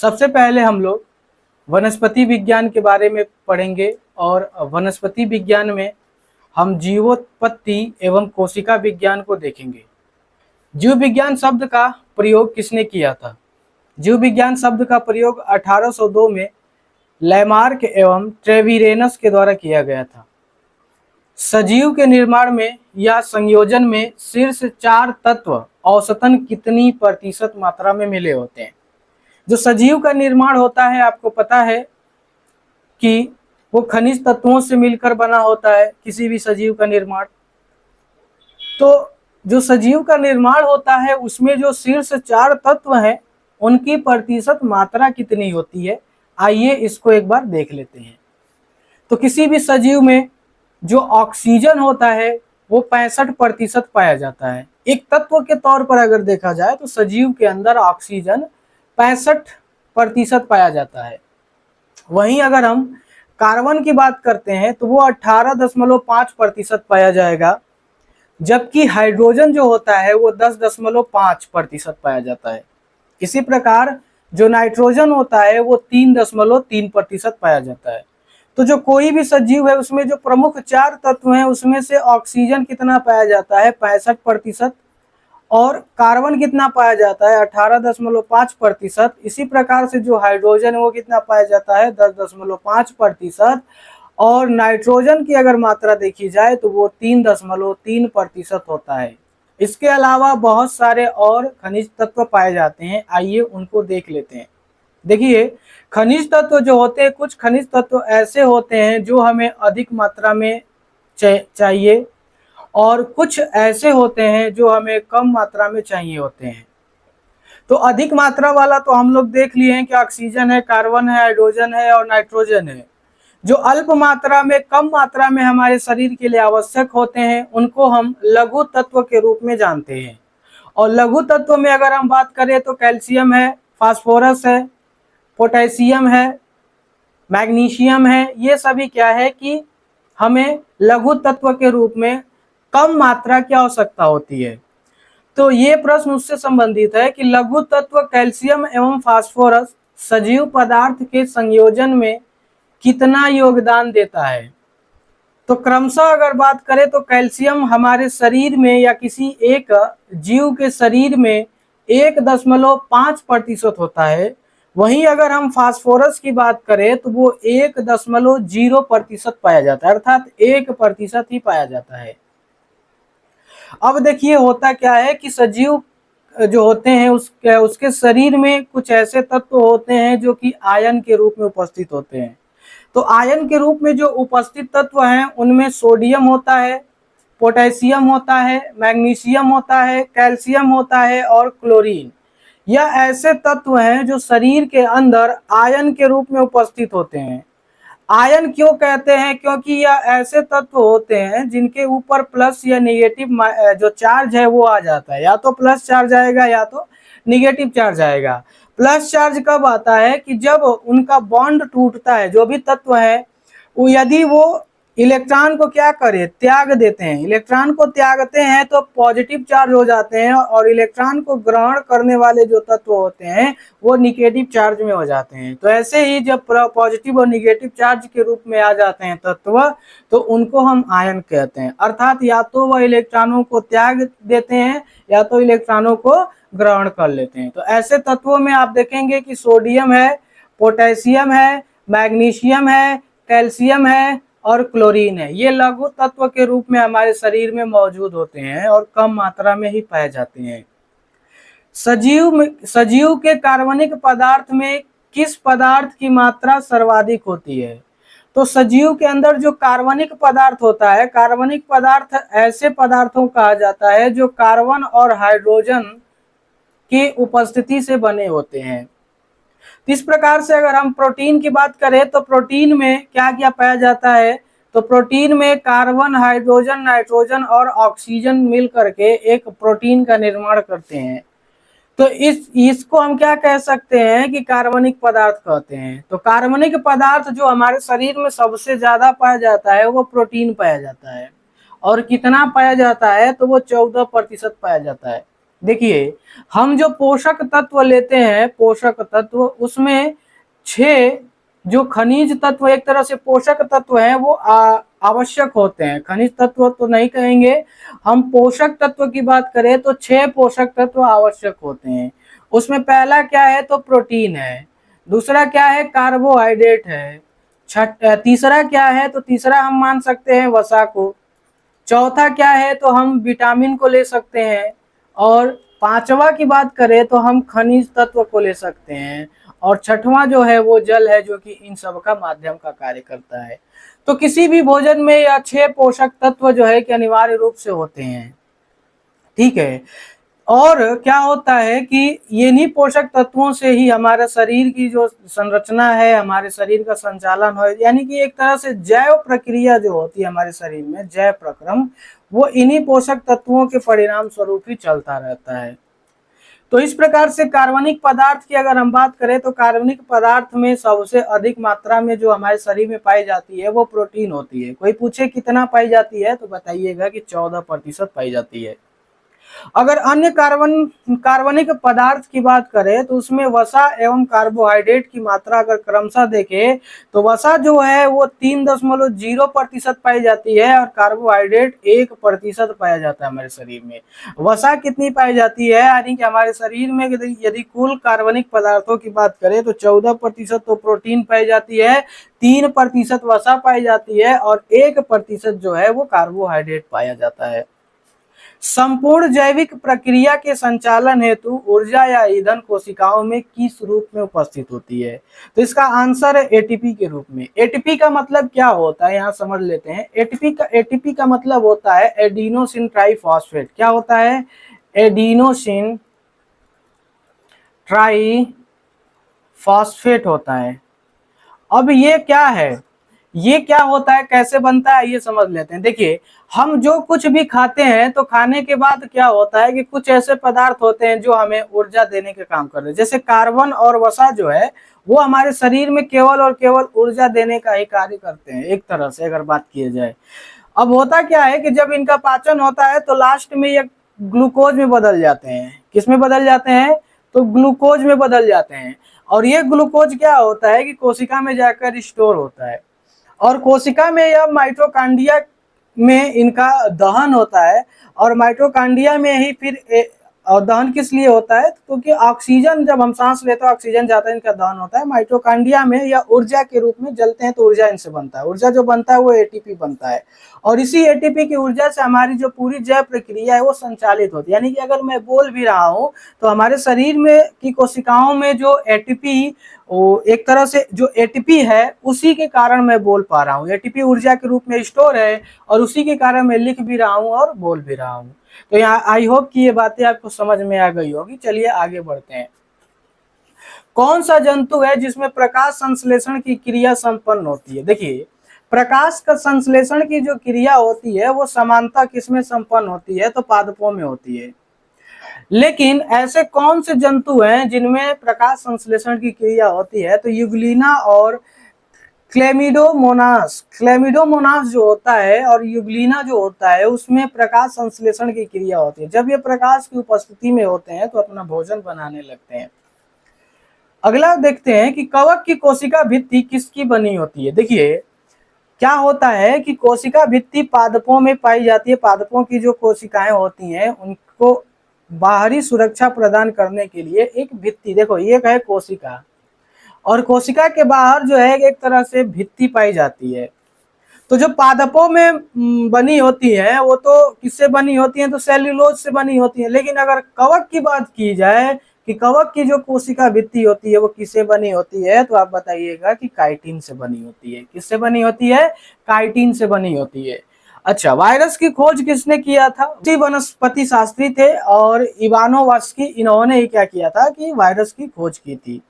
सबसे पहले हम लोग वनस्पति विज्ञान के बारे में पढ़ेंगे और वनस्पति विज्ञान में हम जीवोत्पत्ति एवं कोशिका विज्ञान को देखेंगे। जीव विज्ञान शब्द का प्रयोग किसने किया था? जीव विज्ञान शब्द का प्रयोग 1802 में लैमार्क एवं ट्रेविरेनस के द्वारा किया गया था। सजीव के निर्माण में या संयोजन में शीर्ष 4 तत्व औसतन कितनी प्रतिशत मात्रा में मिले होते हैं? जो सजीव का निर्माण होता है, आपको पता है कि वो खनिज तत्वों से मिलकर बना होता है किसी भी सजीव का निर्माण। तो जो सजीव का निर्माण होता है उसमें जो शीर्ष 4 तत्व हैं उनकी प्रतिशत मात्रा कितनी होती है, आइए इसको एक बार देख लेते हैं। तो किसी भी सजीव में जो ऑक्सीजन होता है वो 65% पाया जाता है। एक तत्व के तौर पर अगर देखा जाए तो सजीव के अंदर ऑक्सीजन 65% पाया जाता है। वहीं अगर हम कार्बन की बात करते हैं तो वो 18.5% पाया जाएगा, जबकि हाइड्रोजन जो होता है वो 10.5% पाया जाता है। इसी प्रकार जो नाइट्रोजन होता है वो 3.3% पाया जाता है। तो जो कोई भी सजीव है उसमें जो प्रमुख 4 तत्व हैं उसमें से ऑक्सीजन कितना पाया जाता है, 65%, और कार्बन कितना पाया जाता है, 18.5%। इसी प्रकार से जो हाइड्रोजन है वो कितना पाया जाता है, 10.5%, और नाइट्रोजन की अगर मात्रा देखी जाए तो वो 3.3% होता है। इसके अलावा बहुत सारे और खनिज तत्व पाए जाते हैं, आइए उनको देख लेते हैं। देखिए, खनिज तत्व जो होते हैं, कुछ खनिज तत्व ऐसे होते हैं जो हमें अधिक मात्रा में चाहिए और कुछ ऐसे होते हैं जो हमें कम मात्रा में चाहिए होते हैं। तो अधिक मात्रा वाला तो हम लोग देख लिए हैं कि ऑक्सीजन है, कार्बन है, हाइड्रोजन है और नाइट्रोजन है। जो अल्प मात्रा में, कम मात्रा में हमारे शरीर के लिए आवश्यक होते हैं उनको हम लघु तत्व के रूप में जानते हैं। और लघु तत्व में अगर हम बात करें तो कैल्शियम है, फास्फोरस है, पोटेशियम है, मैग्नीशियम है। ये सभी क्या है कि हमें लघु तत्व के रूप में कम मात्रा की आवश्यकता होती है। तो ये प्रश्न उससे संबंधित है कि लघु तत्व कैल्शियम एवं फास्फोरस सजीव पदार्थ के संयोजन में कितना योगदान देता है। तो क्रमशः अगर बात करें तो कैल्शियम हमारे शरीर में या किसी एक जीव के शरीर में 1.5% होता है। वहीं अगर हम फास्फोरस की बात करें तो वो 1.0% पाया जाता है, अर्थात 1% ही पाया जाता है। अब देखिए होता क्या है कि सजीव जो होते हैं उसके शरीर में कुछ ऐसे तत्व होते हैं जो कि आयन के रूप में उपस्थित होते हैं। तो आयन के रूप में जो उपस्थित तत्व हैं उनमें सोडियम होता है, पोटेशियम होता है, मैग्नीशियम होता है, कैल्शियम होता है और क्लोरीन। यह ऐसे तत्व हैं जो शरीर के अंदर आयन के रूप में उपस्थित होते हैं। आयन क्यों कहते हैं? क्योंकि यह ऐसे तत्व होते हैं जिनके ऊपर प्लस या निगेटिव जो चार्ज है वो आ जाता है। या तो प्लस चार्ज आएगा या तो निगेटिव चार्ज आएगा। प्लस चार्ज कब आता है कि जब उनका बॉन्ड टूटता है। जो भी तत्व है वो यदि वो इलेक्ट्रॉन को क्या करे, त्याग देते हैं, इलेक्ट्रॉन को त्यागते हैं तो पॉजिटिव चार्ज हो जाते हैं, और इलेक्ट्रॉन को ग्रहण करने वाले जो तत्व होते हैं वो निगेटिव चार्ज में हो जाते हैं। तो ऐसे ही जब पॉजिटिव और निगेटिव चार्ज के रूप में आ जाते हैं तत्व तो उनको हम आयन कहते हैं। अर्थात या तो वह इलेक्ट्रॉनों को त्याग देते हैं या तो इलेक्ट्रॉनों को ग्रहण कर लेते हैं। तो ऐसे तत्वों में आप देखेंगे कि सोडियम है, पोटेशियम है, मैग्नीशियम है, कैल्शियम है और क्लोरीन है। ये लघु तत्व के रूप में हमारे शरीर में मौजूद होते हैं और कम मात्रा में ही पाए जाते हैं। सजीव के कार्बनिक पदार्थ में किस पदार्थ की मात्रा सर्वाधिक होती है? तो सजीव के अंदर जो कार्बनिक पदार्थ होता है, कार्बनिक पदार्थ ऐसे पदार्थों कहा जाता है जो कार्बन और हाइड्रोजन की उपस्थिति से बने होते हैं। इस प्रकार से अगर हम प्रोटीन की बात करें तो प्रोटीन में क्या क्या पाया जाता है? तो प्रोटीन में कार्बन, हाइड्रोजन, नाइट्रोजन और ऑक्सीजन मिल करके एक प्रोटीन का निर्माण करते हैं। तो इसको हम क्या कह सकते हैं कि कार्बनिक पदार्थ कहते हैं। तो कार्बनिक पदार्थ जो हमारे शरीर में सबसे ज्यादा पाया जाता है वो प्रोटीन पाया जाता है। और कितना पाया जाता है? तो वो 14% पाया जाता है। देखिए, हम जो पोषक तत्व लेते हैं, पोषक तत्व, उसमें 6 जो खनिज तत्व एक तरह से पोषक तत्व हैं वो आवश्यक होते हैं। खनिज तत्व तो नहीं कहेंगे, हम पोषक तत्व की बात करें तो 6 पोषक तत्व आवश्यक होते हैं। उसमें पहला क्या है तो प्रोटीन है, दूसरा क्या है कार्बोहाइड्रेट है, तीसरा क्या है तो तीसरा हम मान सकते हैं वसा को, चौथा क्या है तो हम विटामिन को ले सकते हैं, और पांचवा की बात करें तो हम खनिज तत्व को ले सकते हैं, और छठवां जो है वो जल है, जो कि इन सब का माध्यम का कार्य करता है। तो किसी भी भोजन में यह 6 पोषक तत्व जो है कि अनिवार्य रूप से होते हैं। ठीक है, और क्या होता है कि इन्हीं पोषक तत्वों से ही हमारे शरीर की जो संरचना है, हमारे शरीर का संचालन हो, यानी कि एक तरह से जैव प्रक्रिया जो होती है हमारे शरीर में, जैव प्रक्रम, वो इन्हीं पोषक तत्वों के परिणाम स्वरूप ही चलता रहता है। तो इस प्रकार से कार्बनिक पदार्थ की अगर हम बात करें तो कार्बनिक पदार्थ में सबसे अधिक मात्रा में जो हमारे शरीर में पाई जाती है वो प्रोटीन होती है। कोई पूछे कितना पाई जाती है तो बताइएगा कि 14% पाई जाती है। अगर अन्य कार्बनिक पदार्थ की बात करें तो उसमें वसा एवं कार्बोहाइड्रेट की मात्रा अगर क्रमशः देखें तो वसा जो है वो 3.0% पाई जाती है, और कार्बोहाइड्रेट 1% पाया जाता है हमारे शरीर में। वसा कितनी पाई जाती है, यानी कि हमारे शरीर में यदि कुल कार्बनिक पदार्थों की बात करें तो 14% तो प्रोटीन पाई जाती है, 3% वसा पाई जाती है, और 1% जो है वो कार्बोहाइड्रेट पाया जाता है। संपूर्ण जैविक प्रक्रिया के संचालन हेतु ऊर्जा या ईंधन कोशिकाओं में किस रूप में उपस्थित होती है, तो इसका आंसर है एटीपी के रूप में। एटीपी का मतलब क्या होता है यहाँ समझ लेते हैं। एटीपी का मतलब होता है एडिनोसिन ट्राइफॉस्फेट। क्या होता है, एडिनोसिन ट्राइफॉस्फेट होता है। अब ये क्या है, ये क्या होता है, कैसे बनता है, ये समझ लेते हैं। देखिए, हम जो कुछ भी खाते हैं तो खाने के बाद क्या होता है कि कुछ ऐसे पदार्थ होते हैं जो हमें ऊर्जा देने के काम कर रहे हैं। जैसे कार्बन और वसा जो है वो हमारे शरीर में केवल और केवल ऊर्जा देने का ही कार्य करते हैं, एक तरह से अगर बात की जाए। अब होता क्या है कि जब इनका पाचन होता है तो लास्ट में ये ग्लूकोज में बदल जाते हैं। किस में बदल जाते हैं, तो ग्लूकोज में बदल जाते हैं। और ये ग्लूकोज क्या होता है कि कोशिका में जाकर स्टोर होता है, और कोशिका में यह माइटोकांड्रिया में इनका दहन होता है, और माइटोकांड्रिया में ही फिर और दहन किस लिए होता है, क्योंकि ऑक्सीजन जब हम सांस लेते हैं ऑक्सीजन जाता है, इनका दहन होता है माइटोकांड्रिया में, या ऊर्जा के रूप में जलते हैं तो ऊर्जा इनसे बनता है। ऊर्जा जो बनता है वो एटीपी बनता है, और इसी एटीपी की ऊर्जा से हमारी जो पूरी जैव प्रक्रिया है वो संचालित होती है। यानी कि अगर मैं बोल भी रहा हूँ तो हमारे शरीर में की कोशिकाओं में जो एटीपी, वो एक तरह से जो एटीपी है उसी के कारण मैं बोल पा रहा हूँ। एटीपी ऊर्जा के रूप में स्टोर है, और उसी के कारण मैं लिख भी रहा हूँ और बोल भी रहा हूँ। तो यहाँ आई होप कि ये बातें आपको समझ में आ गई होगी। चलिए आगे बढ़ते हैं। कौन सा जंतु है जिसमें प्रकाश संश्लेषण की क्रिया संपन्न होती है। देखिए, प्रकाश का संश्लेषण की जो क्रिया होती है वो समानता किसमें संपन्न होती है, तो पादपों में होती है। लेकिन ऐसे कौन से जंतु हैं जिनमें प्रकाश संश्लेषण की क्रिया होती है, तो यूग्लिना और क्लेमिडोमोनास जो होता है और यूग्लिना जो होता है उसमें प्रकाश संश्लेषण की क्रिया होती है। जब ये प्रकाश की उपस्थिति में होते हैं तो अपना भोजन बनाने लगते हैं। अगला देखते हैं कि कवक की कोशिका भित्ति किसकी बनी होती है। देखिए, क्या होता है कि कोशिका भित्ति पादपों में पाई जाती है। पादपों की जो कोशिकाएं होती हैं उनको बाहरी सुरक्षा प्रदान करने के लिए एक भित्ति, देखो ये है कोशिका, और कोशिका के बाहर जो है एक तरह से भित्ति पाई जाती है। तो जो पादपों में बनी होती है वो तो किससे बनी होती है, तो सेल्यूलोज से बनी होती है। लेकिन अगर कवक की बात की जाए कि कवक की जो कोशिका भित्ति होती है वो किससे बनी होती है, तो आप बताइएगा कि काइटिन से बनी होती है। किससे बनी होती है, काइटिन से बनी होती है। अच्छा, वायरस की खोज किसने किया था, उसी वनस्पति शास्त्री थे, और इवानोवास्की, इन्होंने ही क्या किया था कि वायरस की खोज की थी।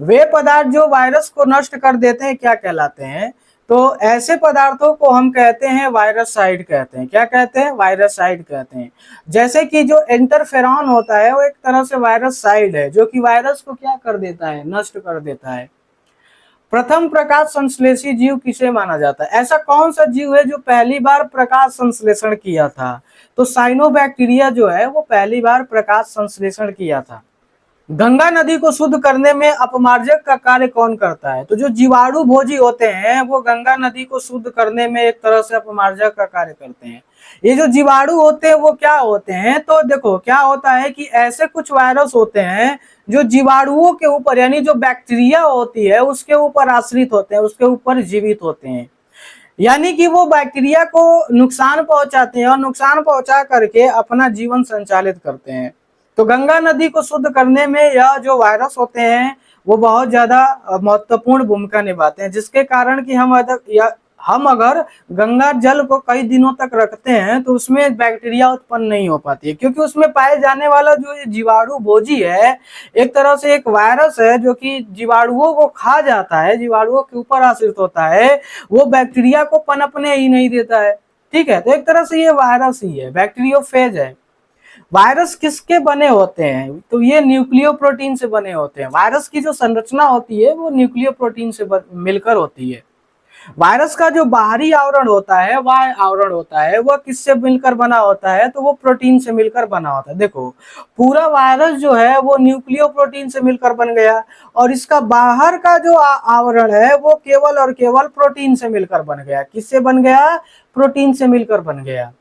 वे पदार्थ जो वायरस को नष्ट कर देते हैं क्या कहलाते हैं, तो ऐसे पदार्थों को हम कहते हैं वायरसाइड कहते हैं। क्या कहते हैं, वायरसाइड कहते हैं। जैसे कि जो इंटरफेरॉन होता है वो एक तरह से वायरसाइड है, जो कि वायरस को क्या कर देता है, नष्ट कर देता है। प्रथम प्रकाश संश्लेषी जीव किसे माना जाता है? ऐसा कौन सा जीव है जो पहली बार प्रकाश संश्लेषण किया था? तो साइनोबैक्टीरिया जो है वो पहली बार प्रकाश संश्लेषण किया था। गंगा नदी को शुद्ध करने में अपमार्जक का कार्य कौन करता है? तो जो जीवाणु भोजी होते हैं वो गंगा नदी को शुद्ध करने में एक तरह से अपमार्जक का कार्य करते हैं। ये जो जीवाणु होते हैं वो क्या होते हैं? तो देखो क्या होता है कि ऐसे कुछ वायरस होते हैं जो जीवाणुओं के ऊपर, यानी जो बैक्टीरिया होती है उसके ऊपर आश्रित होते हैं, उसके ऊपर जीवित होते हैं, यानी कि वो बैक्टीरिया को नुकसान पहुंचाते हैं और नुकसान पहुंचा करके अपना जीवन संचालित करते हैं। तो गंगा नदी को शुद्ध करने में यह जो वायरस होते हैं वो बहुत ज्यादा महत्वपूर्ण भूमिका निभाते हैं, जिसके कारण कि हम अगर गंगा जल को कई दिनों तक रखते हैं तो उसमें बैक्टीरिया उत्पन्न नहीं हो पाती है, क्योंकि उसमें पाए जाने वाला जो जीवाणु भोजी है एक तरह से एक वायरस है जो कि जीवाणुओं को खा जाता है, जीवाणुओं के ऊपर आश्रित होता है, वो बैक्टीरिया को पनपने ही नहीं देता है। ठीक है, तो एक तरह से ये वायरस ही है, बैक्टीरियोफेज है। वायरस किसके बने होते हैं? तो ये न्यूक्लियो प्रोटीन से बने होते हैं। वायरस की जो संरचना होती है वो न्यूक्लियो प्रोटीन से मिलकर होती है। वायरस का जो बाहरी आवरण होता है, वह आवरण होता है, वह किससे मिलकर बना होता है? तो वो प्रोटीन से मिलकर बना होता है। देखो पूरा वायरस जो है वो न्यूक्लियो प्रोटीन से मिलकर बन गया, और इसका बाहर का जो आवरण है वो केवल और केवल प्रोटीन से मिलकर बन गया। किससे बन गया? प्रोटीन से मिलकर बन गया।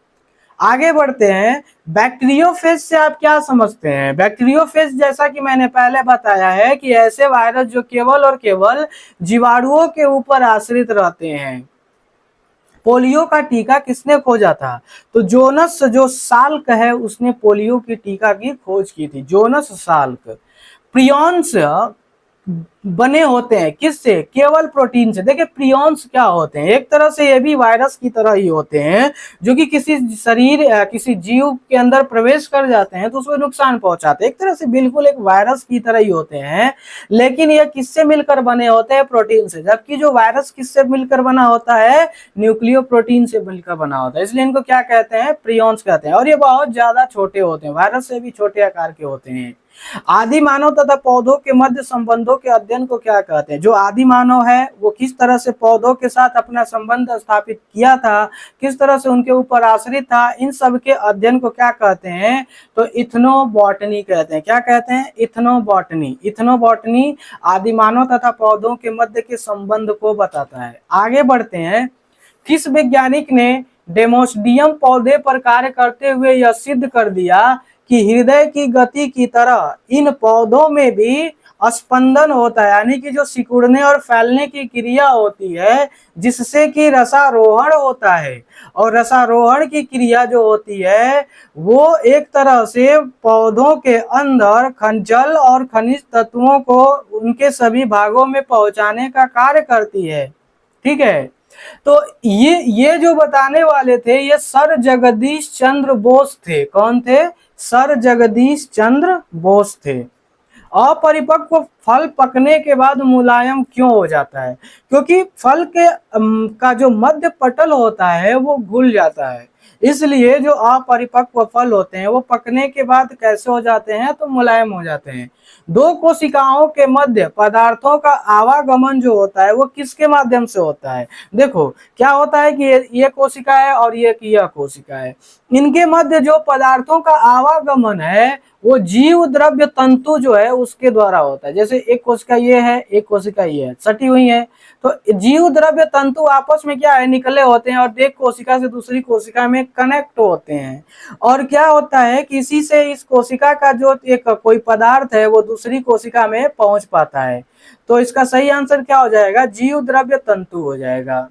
आगे बढ़ते हैं, बैक्टीरियोफेज से आप क्या समझते हैं? बैक्टीरियोफेज जैसा कि मैंने पहले बताया है कि ऐसे वायरस जो केवल और केवल जीवाणुओं के ऊपर आश्रित रहते हैं। पोलियो का टीका किसने खोजा था? तो जोनस जो साल्क है उसने पोलियो की टीका की खोज की थी। Jonas Salk. प्रियॉन्स बने होते हैं किससे? केवल प्रोटीन से। देखिए प्रियॉन्स क्या होते हैं? एक तरह से ये भी वायरस की तरह ही होते हैं जो कि किसी किसी जीव के अंदर प्रवेश कर जाते हैं तो उसको नुकसान पहुंचाते हैं। एक तरह से बिल्कुल एक वायरस की तरह ही होते हैं, लेकिन ये किससे मिलकर बने होते हैं? प्रोटीन से। जबकि जो वायरस किससे मिलकर बना होता है? न्यूक्लियो प्रोटीन से मिलकर बना होता है, इसलिए इनको क्या कहते हैं? प्रियॉन्स कहते हैं। और ये बहुत ज्यादा छोटे होते हैं, वायरस से भी छोटे आकार के होते हैं। आदि मानव तथा पौधों के मध्य संबंधों के अध्ययन को क्या कहते हैं? जो आदि मानव है वो किस तरह से पौधों के साथ अपना संबंध स्थापित किया था, किस तरह से उनके ऊपर आश्रित था, इन सब के अध्ययन को क्या कहते हैं? तो इथनोबॉटनी कहते हैं। क्या कहते हैं? इथनोबॉटनी। इथनोबॉटनी आदि मानव तथा पौधों के मध्य के संबंध को बताता है। आगे बढ़ते हैं, किस वैज्ञानिक ने डेमोस्डियम पौधे पर कार्य करते हुए यह सिद्ध कर दिया कि हृदय की गति की तरह इन पौधों में भी स्पंदन होता है, यानी कि जो सिकुड़ने और फैलने की क्रिया होती है जिससे कि रसारोहण होता है, और रसारोहण की क्रिया जो होती है वो एक तरह से पौधों के अंदर जल और खनिज तत्वों को उनके सभी भागों में पहुंचाने का कार्य करती है। ठीक है, तो ये जो बताने वाले थे ये सर जगदीश चंद्र बोस थे। कौन थे? सर जगदीश चंद्र बोस थे। अपरिपक्व फल पकने के बाद मुलायम क्यों हो जाता है? क्योंकि फल के का जो मध्य पटल होता है वो घुल जाता है, इसलिए जो अपरिपक्व फल होते हैं वो पकने के बाद कैसे हो जाते हैं? तो मुलायम हो जाते हैं। दो कोशिकाओं के मध्य पदार्थों का आवागमन जो होता है वो किसके माध्यम से होता है? देखो क्या होता है कि ये कोशिका है और यह कोशिका है, इनके मध्य जो पदार्थों का आवागमन है वो जीव द्रव्य तंतु जो है उसके द्वारा होता है। जैसे एक कोशिका ये है, एक कोशिका ये है, सटी हुई है, तो जीव द्रव्य तंतु आपस में क्या है? निकले होते हैं और एक कोशिका से दूसरी कोशिका में कनेक्ट होते हैं। और क्या होता है कि इसी से इस कोशिका का जो एक कोई पदार्थ है वो दूसरी कोशिका में पहुंच पाता है। तो इसका सही आंसर क्या हो जाएगा? जीव द्रव्य तंतु हो जाएगा।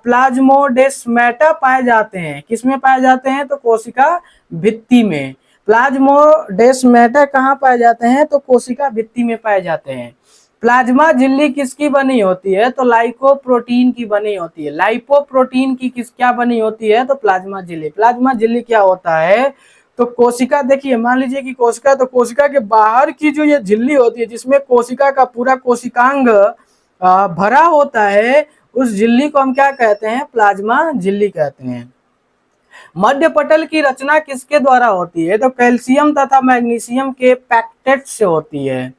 प्लाज्मोडेस्माटा पाए जाते हैं, किसमें पाए जाते हैं? तो कोशिका भित्ति में। प्लाज्मोडेस्माटा कहाँ पाए जाते हैं? तो कोशिका भित्ति में पाए जाते हैं। प्लाज्मा झिल्ली किसकी बनी होती है? तो लाइकोप्रोटीन की बनी होती है। लाइपोप्रोटीन की क्या बनी होती है? तो प्लाज्मा झिल्ली। प्लाज्मा झिल्ली क्या होता है? तो कोशिका, देखिए मान लीजिए कि कोशिका, तो कोशिका के बाहर की जो ये झिल्ली होती है जिसमें कोशिका का पूरा कोशिकांग भरा होता है, उस झिल्ली को हम क्या कहते हैं? प्लाज्मा झिल्ली कहते हैं। मध्य पटल की रचना किसके द्वारा होती है? तो कैल्शियम तथा मैग्नीशियम के पैक्टेट से होती है।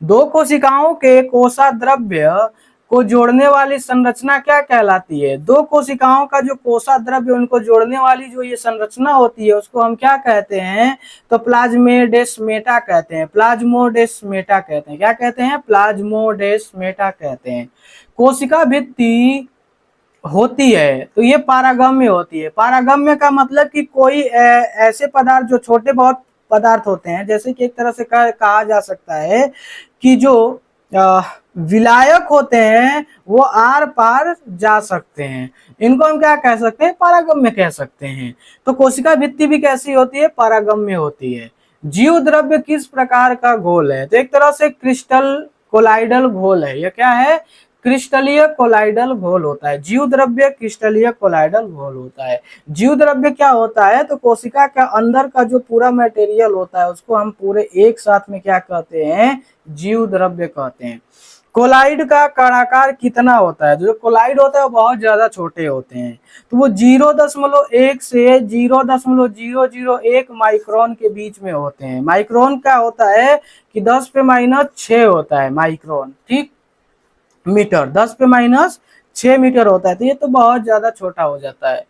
दो कोशिकाओं के कोषाद्रव्य को जोड़ने वाली संरचना क्या कहलाती है? दो कोशिकाओं का जो कोषाद्रव्य उनको जोड़ने वाली जो ये संरचना होती है उसको हम क्या कहते हैं? तो प्लाज्मोडेस्मेटा कहते हैं। प्लाज्मोडेस्मेटा कहते हैं। क्या कहते हैं? प्लाज्मोडेस्मेटा कहते हैं। कोशिका भित्ति होती है तो ये पारागम्य होती है। पारागम्य का मतलब कि कोई ऐसे पदार्थ जो छोटे बहुत पदार्थ होते हैं, जैसे कि एक तरह से कहा जा सकता है कि जो विलायक होते हैं वो आर पार जा सकते हैं, इनको हम क्या कह सकते हैं? पारागम्य कह सकते हैं। तो कोशिका भित्ति भी कैसी होती है? पारागम्य होती है। जीव द्रव्य किस प्रकार का घोल है? तो एक तरह से क्रिस्टल कोलाइडल घोल है। यह क्या है? क्रिस्टलीय कोलाइडल घोल होता है। जीव द्रव्य क्रिस्टलीय कोलाइडल घोल होता है। जीव द्रव्य क्या होता है? तो कोशिका का अंदर का जो पूरा मटेरियल होता है उसको हम पूरे एक साथ में क्या कहते हैं? जीव द्रव्य कहते हैं। कोलाइड का कणाकार कितना होता है? जो कोलाइड होता है वो बहुत ज्यादा छोटे होते हैं, तो वो 0.1 से 0.001 माइक्रोन के बीच में होते हैं। माइक्रोन क्या होता है कि 10⁻⁶ होता है माइक्रोन, ठीक, मीटर 10⁻⁶ मीटर होता है। तो ये तो बहुत ज्यादा छोटा हो जाता है।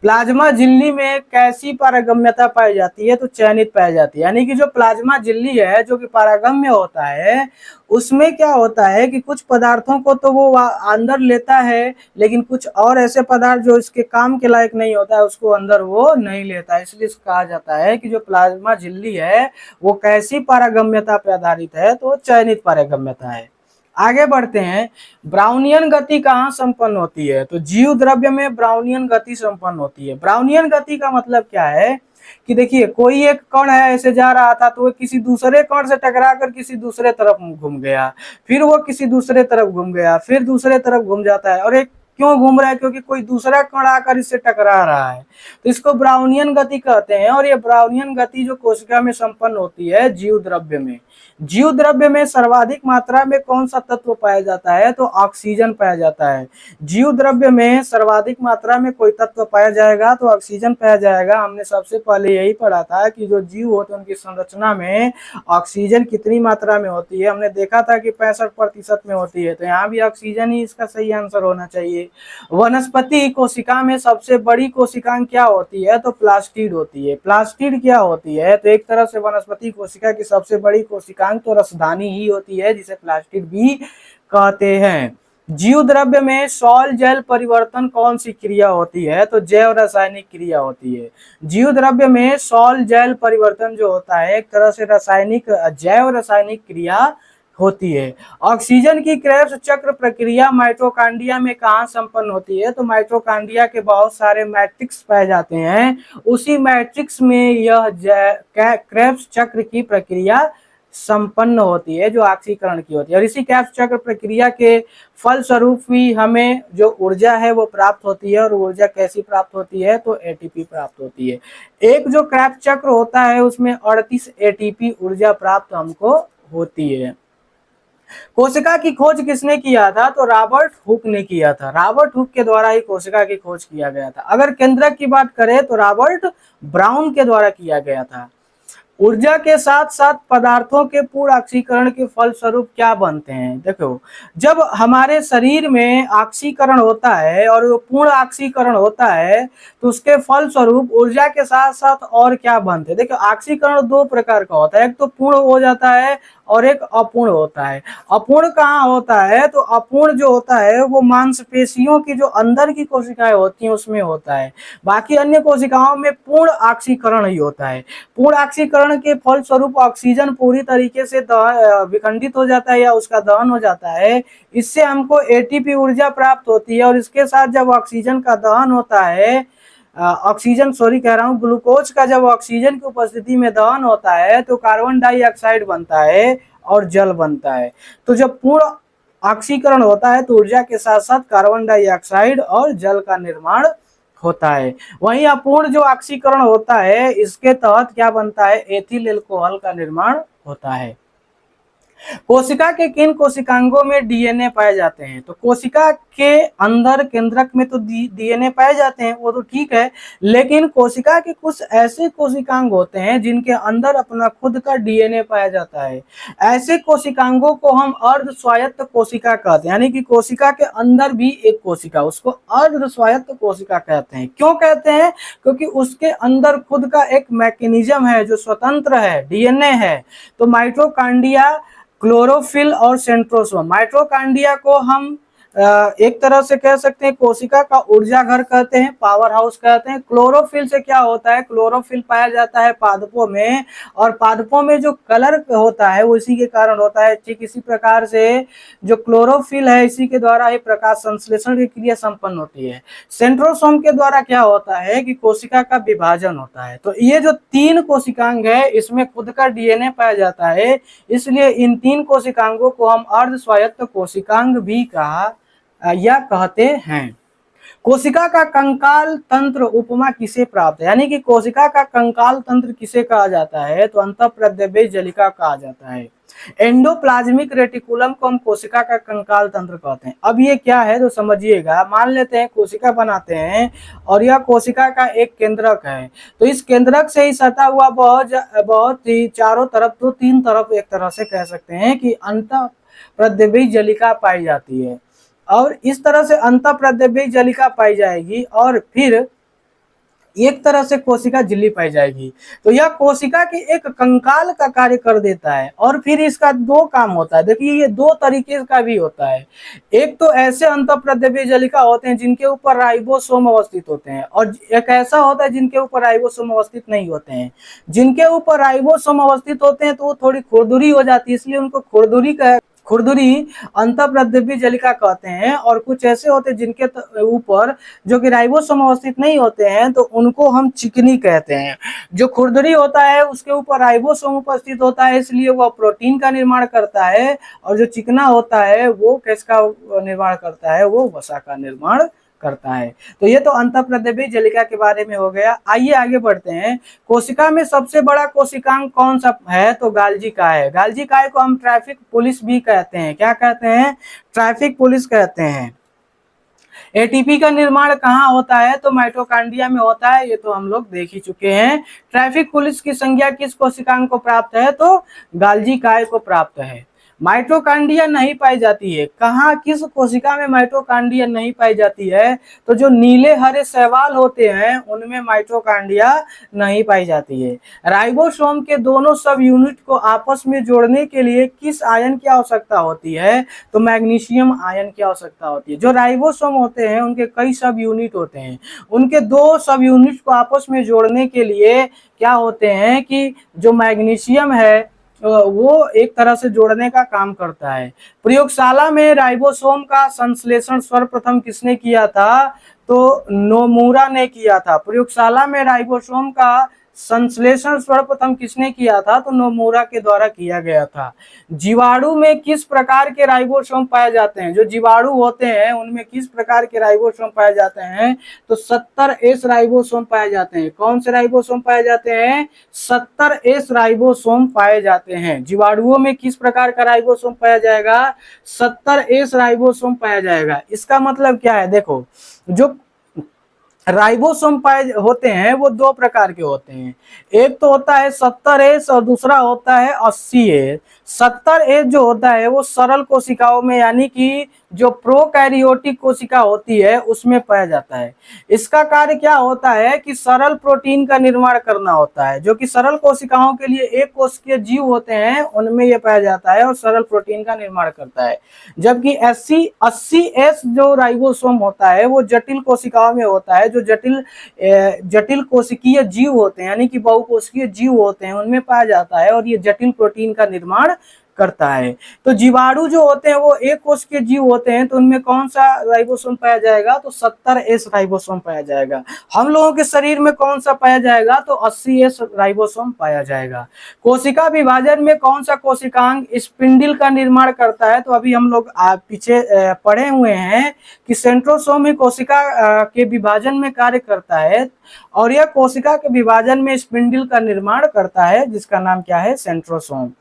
प्लाज्मा झिल्ली में कैसी पारगम्यता पाई जाती है? तो चयनित पाई जाती है। यानी कि जो प्लाज्मा झिल्ली है जो कि पारगम्य होता है उसमें क्या होता है कि कुछ पदार्थों को तो वो अंदर लेता है, लेकिन कुछ और ऐसे पदार्थ जो इसके काम के लायक नहीं होता है उसको अंदर वो नहीं लेता है। इसलिए कहा जाता है कि जो प्लाज्मा झिल्ली है वो कैसी पारगम्यता पर आधारित है? तो चयनित पारगम्यता है। आगे बढ़ते हैं। ब्राउनियन गति कहाँ संपन्न होती है? तो जीव द्रव्य में ब्राउनियन गति संपन्न होती है। ब्राउनियन गति का मतलब क्या है कि देखिए कोई एक कण है ऐसे जा रहा था तो वो किसी दूसरे कण से टकरा कर किसी दूसरे तरफ घूम गया, फिर वो किसी दूसरे तरफ घूम गया, फिर दूसरे तरफ घूम जाता है। और एक क्यों घूम रहा है? क्योंकि कोई दूसरा कण आकर इससे टकरा रहा है, तो इसको ब्राउनियन गति कहते हैं। और ये ब्राउनियन गति जो कोशिका में संपन्न होती है जीव द्रव्य में। जीव द्रव्य में सर्वाधिक मात्रा में कौन सा तत्व पाया जाता है? तो ऑक्सीजन पाया जाता है। जीव द्रव्य में सर्वाधिक मात्रा में कोई तत्व पाया जाएगा तो ऑक्सीजन पाया जाएगा। हमने सबसे पहले यही पढ़ा था कि जो जीव होते हैं उनकी संरचना में ऑक्सीजन कितनी मात्रा में होती है। हमने देखा था कि 65% में होती है, तो यहाँ भी ऑक्सीजन ही इसका सही आंसर होना चाहिए। वनस्पति कोशिका में सबसे बड़ी कोशिकांग क्या होती है? तो प्लास्टिड होती है। प्लास्टिड क्या होती है? तो एक तरह से वनस्पति कोशिका की सबसे बड़ी कोशिकांग तो रसधानी ही होती है, जिसे प्लास्टिड भी कहते हैं। जीव द्रव्य में सॉल जैल परिवर्तन कौन सी क्रिया होती है? तो जैव रासायनिक क्रिया होती है। जीव द्रव्य में सॉल जैल परिवर्तन जो होता है एक तरह से रासायनिक जैव रासायनिक क्रिया होती है। ऑक्सीजन की क्रेब्स चक्र प्रक्रिया माइटोकांड्रिया में कहाँ संपन्न होती है? तो माइटोकांड्रिया के बहुत सारे मैट्रिक्स पाए जाते हैं, उसी मैट्रिक्स में यह क्रेब्स चक्र की प्रक्रिया संपन्न होती है जो ऑक्सीकरण की होती है। और इसी क्रेब्स चक्र प्रक्रिया के फलस्वरूप ही हमें जो ऊर्जा है वो प्राप्त होती है। और ऊर्जा कैसी प्राप्त होती है? तो एटीपी प्राप्त होती है। एक जो क्रेब्स चक्र होता है उसमें 38 एटीपी ऊर्जा प्राप्त हमको होती है। कोशिका की खोज किसने किया था? तो रॉबर्ट हुक ने किया था। रॉबर्ट हुक के द्वारा ही कोशिका की खोज किया गया था। अगर केंद्रक की बात करें तो रॉबर्ट ब्राउन के द्वारा किया गया था। ऊर्जा के साथ साथ पदार्थों के पूर्ण ऑक्सीकरण के फलस्वरूप क्या बनते हैं? देखो, जब हमारे शरीर में ऑक्सीकरण होता है और वो पूर्ण ऑक्सीकरण होता है तो उसके फलस्वरूप ऊर्जा के साथ साथ और क्या बनते हैं? देखो, ऑक्सीकरण दो प्रकार का होता है, एक तो पूर्ण हो जाता है और एक अपूर्ण होता है। अपूर्ण कहाँ होता है? तो अपूर्ण जो होता है वो मांसपेशियों की जो अंदर की कोशिकाएं होती हैं उसमें होता है। बाकी अन्य कोशिकाओं में पूर्ण ऑक्सीकरण ही होता है। पूर्ण ऑक्सीकरण के फलस्वरूप ऑक्सीजन पूरी तरीके से विखंडित हो जाता है या उसका दहन हो जाता है। इससे हमको एटीपी ऊर्जा प्राप्त होती है। और इसके साथ जब ऑक्सीजन का दहन होता है, ग्लूकोज का जब ऑक्सीजन की उपस्थिति में दहन होता है तो कार्बन डाइऑक्साइड बनता है और जल बनता है। तो जब पूर्ण ऑक्सीकरण होता है तो ऊर्जा के साथ साथ कार्बन डाइऑक्साइड और जल का निर्माण होता है। वहीं अपूर्ण जो ऑक्सीकरण होता है इसके तहत क्या बनता है? एथिल एल्कोहल का निर्माण होता है। कोशिका के किन कोशिकांगों में डीएनए पाए जाते हैं? तो कोशिका के अंदर केंद्रक में तो डीएनए पाए जाते हैं, वो तो ठीक है, लेकिन कोशिका के कुछ ऐसे कोशिकांग होते हैं जिनके अंदर अपना खुद का डीएनए पाया जाता है। ऐसे कोशिकांगों को हम अर्ध स्वायत्त कोशिका कहते हैं, यानी कि कोशिका के अंदर भी एक कोशिका, उसको अर्ध स्वायत्त कोशिका कहते हैं। क्यों कहते हैं? क्योंकि उसके अंदर खुद का एक मैकेनिज्म है जो स्वतंत्र है, डीएनए है। तो माइटोकॉन्ड्रिया, क्लोरोफिल और सेंट्रोसोम। माइटोकॉन्ड्रिया को हम एक तरह से कह सकते हैं कोशिका का ऊर्जा घर कहते हैं, पावर हाउस कहते हैं। क्लोरोफिल से क्या होता है? क्लोरोफिल पाया जाता है पादपों में, और पादपों में जो कलर होता है वो इसी के कारण होता है। ठीक इसी प्रकार से जो क्लोरोफिल है, इसी के द्वारा ही प्रकाश संश्लेषण की क्रिया संपन्न होती है। सेंट्रोसोम के द्वारा क्या होता है कि कोशिका का विभाजन होता है। तो ये जो 3 कोशिकांग है, इसमें खुद का डीएनए पाया जाता है, इसलिए इन 3 कोशिकांगों को हम अर्ध स्वायत्त कोशिकांग भी कहा या कहते हैं। कोशिका का कंकाल तंत्र उपमा किसे प्राप्त है? यानी कि कोशिका का कंकाल तंत्र किसे कहा जाता है? तो अंतःप्रद्रव्य जलिका कहा जाता है। एंडोप्लाज्मिक रेटिकुलम को हम कोशिका का कंकाल तंत्र कहते हैं। अब ये क्या है तो समझिएगा। मान लेते हैं कोशिका बनाते हैं और यह कोशिका का एक केंद्रक है, तो इस केंद्रक से ही सटा हुआ बहुत ही चारों तरफ, तो 3 तरफ एक तरह से कह सकते हैं कि अंतःप्रद्रव्य जलिका पाई जाती है, और इस तरह से अंतःप्रद्रव्य जलिका पाई जाएगी और फिर एक तरह से कोशिका झिल्ली पाई जाएगी। तो यह कोशिका के एक कंकाल का कार्य कर देता है, और फिर इसका 2 काम होता है। देखिए ये 2 तरीके का भी होता है। एक तो ऐसे अंतःप्रद्रव्य जलिका होते हैं जिनके ऊपर राइबोसोम अवस्थित होते हैं, और एक ऐसा होता है जिनके ऊपर राइबोसोम अवस्थित नहीं होते हैं। जिनके ऊपर राइबोसोम अवस्थित होते हैं तो वो थोड़ी खुरदुरी हो जाती है, इसलिए उनको खुरदुरी अंतःप्रद्रव्य जलिका कहते हैं। और कुछ ऐसे होते हैं जिनके ऊपर जो कि राइबोसोम अवस्थित नहीं होते हैं, तो उनको हम चिकनी कहते हैं। जो खुरदुरी होता है उसके ऊपर राइबोसोम उपस्थित होता है, इसलिए वह प्रोटीन का निर्माण करता है, और जो चिकना होता है वो किसका निर्माण करता है? वो वसा का निर्माण करता है। तो ये तो अंतःप्रद्रव्य जलिका के बारे में हो गया। आइए आगे बढ़ते हैं। कोशिका में सबसे बड़ा कोशिकांग कौन सा है? तो गाल्जी काय है। गाल्जी काय को हम ट्रैफिक पुलिस भी कहते हैं। क्या कहते हैं? ट्रैफिक पुलिस कहते हैं। एटीपी का निर्माण कहाँ होता है? तो माइटोकॉन्ड्रिया में होता है, ये तो हम लोग देख ही चुके हैं। ट्रैफिक पुलिस की संज्ञा किस कोशिकांग को प्राप्त है? तो गाल्जी काय को प्राप्त है। माइटोकॉन्ड्रिया नहीं पाई जाती है। कहाँ, किस कोशिका में माइटोकॉन्ड्रिया नहीं पाई जाती है? तो जो नीले हरे शैवाल होते हैं उनमें माइटोकॉन्ड्रिया नहीं पाई जाती है। राइबोसोम के दोनों सब यूनिट को आपस में जोड़ने के लिए किस आयन की आवश्यकता होती है? तो मैग्नीशियम आयन की आवश्यकता होती है। जो राइबोसोम होते हैं उनके कई सब यूनिट होते हैं, उनके 2 सब यूनिट को आपस में जोड़ने के लिए क्या होते हैं कि जो मैग्नीशियम है वो एक तरह से जोड़ने का काम करता है। प्रयोगशाला में राइबोसोम का संश्लेषण सर्वप्रथम किसने किया था? तो नोमुरा ने किया था। प्रयोगशाला में राइबोसोम का संश्लेषण सर्वप्रथम किसने किया था? तो नोमुरा के द्वारा किया गया था। जीवाणु में किस प्रकार के राइबोसोम पाए जाते हैं? जो जीवाणु होते हैं उनमें किस प्रकार के राइबोसोम पाए जाते हैं? तो 70S राइबोसोम पाए जाते हैं। कौन से राइबोसोम पाए जाते हैं? 70S राइबोसोम पाए जाते हैं। जीवाणुओं में किस प्रकार का राइबोसोम पाया जाएगा? 70S राइबोसोम पाया जाएगा। इसका मतलब क्या है? देखो, जो राइबोसोम पाए होते हैं वो 2 प्रकार के होते हैं। एक तो होता है 70S और दूसरा होता है 80S। 70S जो होता है वो सरल कोशिकाओं में, यानी कि जो प्रोकैरियोटिक कोशिका होती है उसमें पाया जाता है। इसका कार्य क्या होता है कि सरल प्रोटीन का निर्माण करना होता है, जो कि सरल कोशिकाओं के लिए एक कोशिकीय जीव होते हैं उनमें यह पाया जाता है और सरल प्रोटीन का निर्माण करता है। जबकि 80S जो राइबोसोम होता है वो जटिल कोशिकाओं में होता है। जो जटिल कोशिकीय जीव होते हैं, यानी कि बहुकोशिकीय जीव होते हैं, उनमें पाया जाता है और ये जटिल प्रोटीन का निर्माण करता है। तो जीवाणु जो होते हैं वो एक कोश के जीव होते हैं, तो उनमें कौन सा राइबोसोम पाया जाएगा? तो 70S राइबोसोम पाया जाएगा। हम लोगों के शरीर में कौन सा पाया जाएगा? तो 80S राइबोसोम पाया जाएगा। कोशिका विभाजन में कौन सा कोशिकांग स्पिंडल का निर्माण करता है? तो अभी हम लोग पीछे पढ़े हुए हैं कि सेंट्रोसोम ही कोशिका के विभाजन में कार्य करता है, और यह कोशिका के विभाजन में स्पिंडल का निर्माण करता है, जिसका नाम क्या है? सेंट्रोसोम।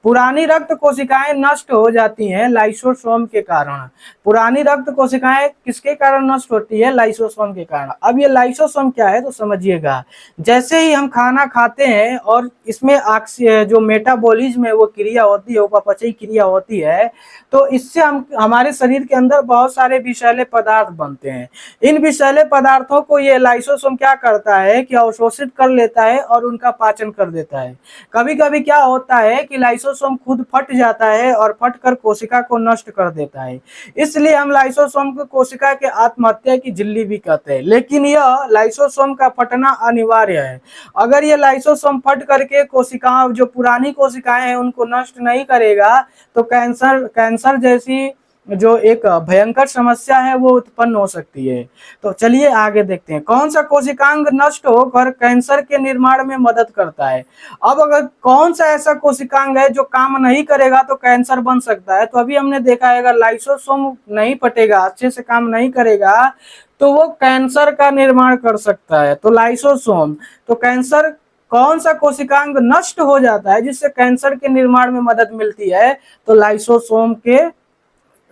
पुरानी रक्त कोशिकाएं नष्ट हो जाती हैं लाइसोसोम के कारण। पुरानी रक्त कोशिकाएं किसके कारण नष्ट होती है? लाइसोसोम के कारण। अब ये लाइसोसोम क्या है तो समझिएगा, जैसे ही हम खाना खाते हैं और इसमें जो मेटाबॉलिज्म है वो क्रिया होती है, उपापचयी क्रिया होती है, तो इससे हम हमारे शरीर के अंदर बहुत सारे विषैले पदार्थ बनते हैं। इन विषैले पदार्थों को ये लाइसोसोम क्या करता है कि अवशोषित कर लेता है और उनका पाचन कर देता है। कभी कभी क्या होता है कि लाइसोसोम खुद फट जाता है और फट कर कोशिका को नष्ट कर देता है। इसलिए हम लाइसोसोम को कोशिका के आत्महत्या की झिल्ली भी कहते हैं। लेकिन यह लाइसोसोम का फटना अनिवार्य है। अगर ये लाइसोसोम फट करके कोशिकाओं, जो पुरानी कोशिकाएं हैं, उनको नष्ट नहीं करेगा तो कैंसर जैसी जो एक भयंकर समस्या है वो उत्पन्न हो सकती है। तो चलिए आगे देखते हैं, कौन सा कोशिकांग नष्ट होकर कैंसर के निर्माण में मदद करता है। अब अगर कौन सा ऐसा कोशिकांग है जो काम नहीं करेगा तो कैंसर बन सकता है, तो अभी हमने देखा है अगर लाइसोसोम नहीं फटेगा, अच्छे से काम नहीं करेगा, तो वो कैंसर का निर्माण कर सकता है। तो लाइसोसोम, तो कैंसर कौन सा कोशिकांग नष्ट हो जाता है जिससे कैंसर के निर्माण में मदद मिलती है? तो लाइसोसोम के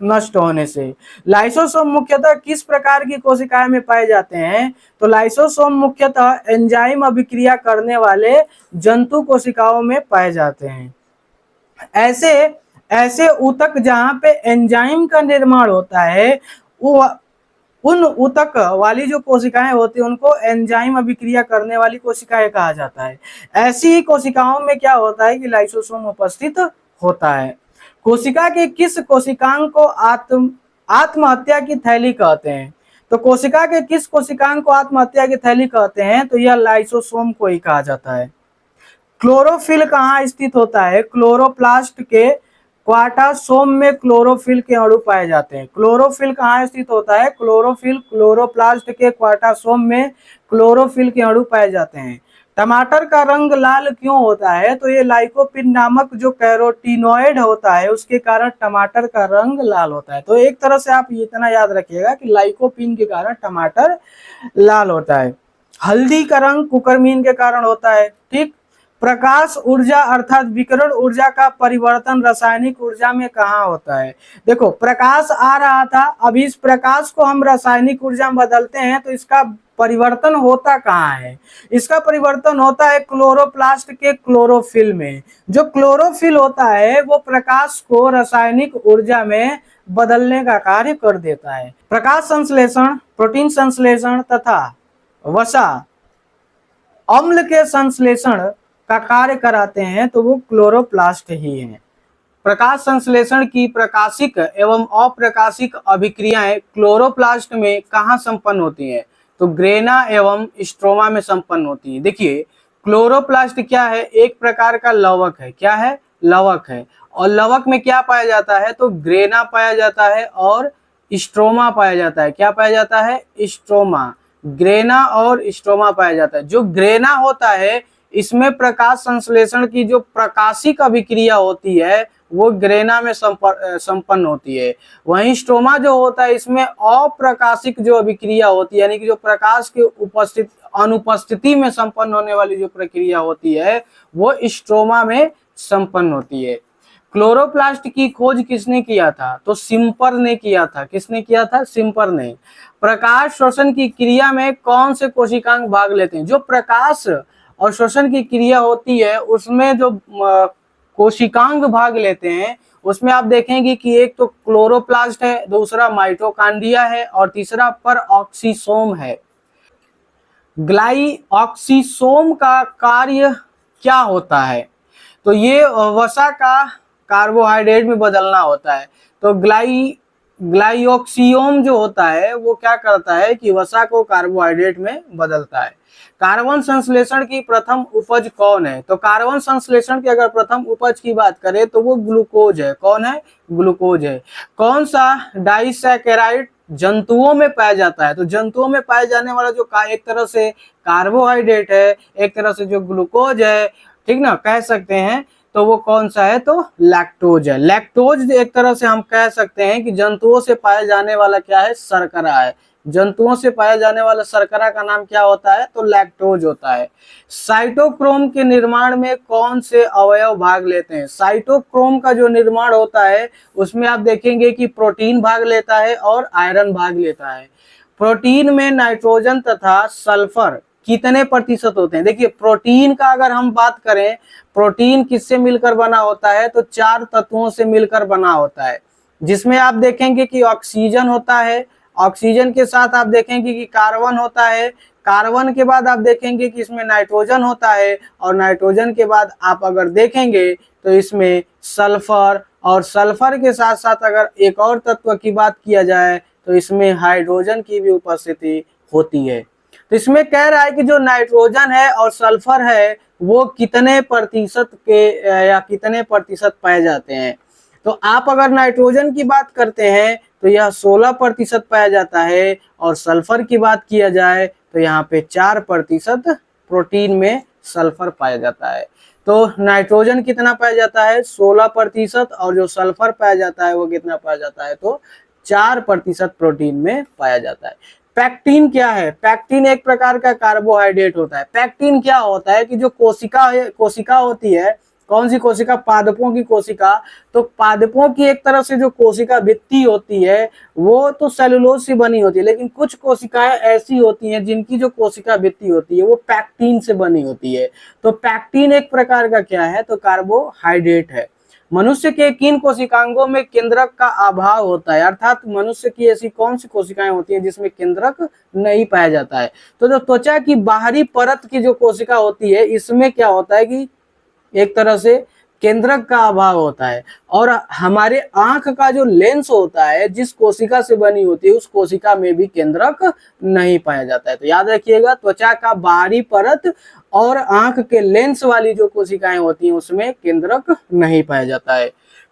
नष्ट होने से। लाइसोसोम मुख्यतः किस प्रकार की कोशिकाएं में पाए जाते हैं? तो लाइसोसोम मुख्यतः एंजाइम अभिक्रिया करने वाले जंतु कोशिकाओं में पाए जाते हैं। ऐसे ऐसे ऊतक जहां पे एंजाइम का निर्माण होता है, वो उन ऊतक वाली जो कोशिकाएं होती हैं उनको एंजाइम अभिक्रिया करने वाली कोशिकाएं कहा जाता है। ऐसी ही कोशिकाओं में क्या होता है कि लाइसोसोम उपस्थित होता है। कोशिका के किस कोशिकांग को आत्महत्या की थैली कहते हैं? तो कोशिका के किस कोशिकांग को आत्महत्या की थैली कहते हैं? तो यह लाइसोसोम को ही कहा जाता है। क्लोरोफिल कहाँ स्थित होता है? क्लोरोप्लास्ट के क्वाटासोम में क्लोरोफिल के अणु पाए जाते हैं। क्लोरोफिल कहाँ स्थित होता है? क्लोरोफिल क्लोरोप्लास्ट के क्वाटासोम में क्लोरोफिल के अणु पाए जाते हैं। टमाटर का रंग लाल क्यों होता है? तो ये लाइकोपिन नामक जो कैरोटीनॉइड होता है उसके कारण टमाटर का रंग लाल होता है। तो एक तरह से आप इतना याद रखिएगा कि लाइकोपिन के कारण टमाटर लाल होता है। हल्दी का रंग कुकरमीन के कारण होता है। ठीक। प्रकाश ऊर्जा अर्थात विकिरण ऊर्जा का परिवर्तन रासायनिक ऊर्जा में कहाँ होता है? देखो, प्रकाश आ रहा था, अब इस प्रकाश को हम रासायनिक ऊर्जा में बदलते हैं तो इसका परिवर्तन होता कहाँ है? इसका परिवर्तन होता है क्लोरोप्लास्ट के क्लोरोफिल में। जो क्लोरोफिल होता है वो प्रकाश को रासायनिक ऊर्जा में बदलने का कार्य कर देता है। प्रकाश संश्लेषण, प्रोटीन संश्लेषण तथा वसा अम्ल के संश्लेषण का कार्य कराते हैं तो वो क्लोरोप्लास्ट ही है। प्रकाश संश्लेषण की प्रकाशिक एवं अप्रकाशिक अभिक्रियाएं क्लोरोप्लास्ट में कहाँ संपन्न होती हैं? तो ग्रेना एवं स्ट्रोमा में संपन्न होती है। देखिए, क्लोरोप्लास्ट क्या है? एक प्रकार का लवक है। क्या है? लवक है। और लवक में क्या पाया जाता है? तो ग्रेना पाया जाता है और स्ट्रोमा पाया जाता है। क्या पाया जाता है? स्ट्रोमा। ग्रेना और स्ट्रोमा पाया जाता है। जो ग्रेना होता है इसमें प्रकाश संश्लेषण की जो प्रकाशिक अभिक्रिया होती है वो ग्रेना में संपन्न होती है। वहीं स्ट्रोमा जो होता है इसमें अप्रकाशिक जो अभिक्रिया होती है, यानी कि जो प्रकाश के अनुपस्थिति में संपन्न होने वाली जो प्रक्रिया होती है वो स्ट्रोमा में संपन्न होती है। क्लोरोप्लास्ट की खोज किसने किया था? तो सिम्पर ने किया था। किसने किया था? सिम्पर ने। प्रकाश श्वसन की क्रिया में कौन से कोशिकांग भाग लेते हैं? जो प्रकाश और श्वसन की क्रिया होती है उसमें जो कोशिकांग भाग लेते हैं उसमें आप देखेंगे कि एक तो क्लोरोप्लास्ट है, दूसरा माइटोकांड्रिया है और तीसरा परऑक्सीसोम है। ग्लाइऑक्सीसोम का कार्य क्या होता है? तो ये वसा का कार्बोहाइड्रेट में बदलना होता है। तो ग्लाइऑक्सियोम जो होता है वो क्या करता है कि वसा को कार्बोहाइड्रेट में बदलता है। कार्बन संश्लेषण की प्रथम उपज कौन है? तो कार्बन संश्लेषण की अगर प्रथम उपज की बात करें तो वो ग्लूकोज है। कौन है? ग्लूकोज है। कौन सा डाइसैकेराइड जंतुओं में पाया जाता है? तो जंतुओं में पाए जाने वाला जो एक तरह से कार्बोहाइड्रेट है, एक तरह से जो ग्लूकोज है, ठीक ना, कह सकते हैं, तो वो कौन सा है? तो लैक्टोज है। लैक्टोज एक तरह से हम कह सकते हैं कि जंतुओं से पाए जाने वाला क्या है? शर्करा है। जंतुओं से पाया जाने वाला शर्करा का नाम क्या होता है? तो लैक्टोज होता है। साइटोक्रोम के निर्माण में कौन से अवयव भाग लेते हैं? साइटोक्रोम का जो निर्माण होता है उसमें आप देखेंगे कि प्रोटीन भाग लेता है और आयरन भाग लेता है। प्रोटीन में नाइट्रोजन तथा सल्फर कितने प्रतिशत होते हैं? देखिए, प्रोटीन का अगर हम बात करें, प्रोटीन किससे मिलकर बना होता है? तो 4 तत्वों से मिलकर बना होता है, जिसमें आप देखेंगे कि ऑक्सीजन होता है, ऑक्सीजन के साथ आप देखेंगे कि कार्बन होता है, कार्बन के बाद आप देखेंगे कि इसमें नाइट्रोजन होता है, और नाइट्रोजन के बाद आप अगर देखेंगे तो इसमें सल्फर, और सल्फर के साथ साथ अगर एक और तत्व की बात किया जाए तो इसमें हाइड्रोजन की भी उपस्थिति होती है। तो इसमें कह रहा है कि जो नाइट्रोजन है और सल्फर है वो कितने प्रतिशत के या कितने प्रतिशत पाए जाते हैं? तो आप अगर नाइट्रोजन की बात करते हैं तो यह 16% पाया जाता है, और सल्फर की बात किया जाए तो यहाँ पे 4% प्रोटीन में सल्फर पाया जाता है। तो नाइट्रोजन कितना पाया जाता है? 16%, और जो सल्फर पाया जाता है वो कितना पाया जाता है? तो 4% प्रोटीन में पाया जाता है। पैक्टिन क्या है? पैक्टिन एक प्रकार का कार्बोहाइड्रेट होता है। पैक्टिन क्या होता है कि जो कोशिका होती है, कौन सी कोशिका? पादपों की कोशिका। तो पादपों की एक तरफ से जो कोशिका भित्ति होती है वो तो सेलुलोज से बनी होती है, लेकिन कुछ कोशिकाएं ऐसी होती हैं जिनकी जो कोशिका भित्ति होती है वो पैक्टिन से बनी होती है। तो पैक्टिन एक प्रकार का क्या है? तो कार्बोहाइड्रेट है। मनुष्य के किन कोशिकांगों में केंद्रक का अभाव होता है? अर्थात मनुष्य की ऐसी कौन सी कोशिकाएं होती हैं जिसमें केंद्रक नहीं पाया जाता है? तो जो त्वचा की बाहरी परत की जो कोशिका होती है इसमें क्या होता है कि एक तरह से केंद्रक का अभाव होता है। और हमारे आंख का जो लेंस होता है, जिस कोशिका से बनी होती है उस कोशिका में भी केंद्रक नहीं पाया जाता है। तो याद रखिएगा, त्वचा का बाहरी परत और आंख के लेंस वाली जो कोशिकाएं होती हैं उसमें केंद्रक नहीं पाया जाता है।